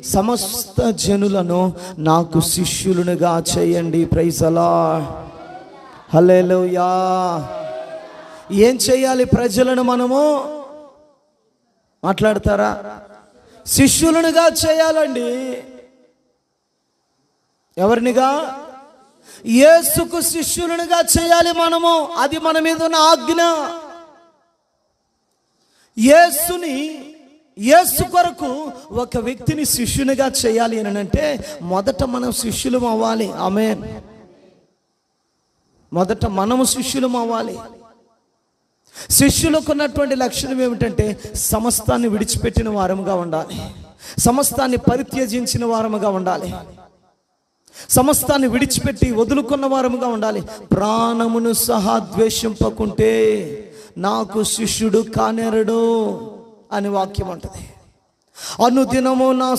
సమస్త జనులను నాకు శిష్యులుగా చేయండి. Praise the Lord. హల్లెలూయా. ఏం చేయాలి? ప్రజలను మనము మాట్లాడతారా? శిష్యులనుగా చేయాలండి. ఎవరినిగా? యేసుకు శిష్యులనుగా చేయాలి మనము. అది మన మీద ఉన్న ఆజ్ఞ. యేసు కొరకు ఒక వ్యక్తిని శిష్యునిగా చేయాలి అని అంటే మొదట మనం శిష్యులం అవ్వాలి. ఆమేన్. మొదట మనము శిష్యులం అవ్వాలి. శిష్యులకు ఉన్నటువంటి లక్షణం ఏమిటంటే సమస్తాన్ని విడిచిపెట్టిన వారముగా ఉండాలి, సమస్తాన్ని పరిత్యజించిన వారముగా ఉండాలి, సమస్తాన్ని విడిచిపెట్టి వదులుకున్న వారముగా ఉండాలి. ప్రాణమును సహా ద్వేషింపకుంటే నాకు శిష్యుడు కానేరడు అని వాక్యం అంటది. అనుదినము నా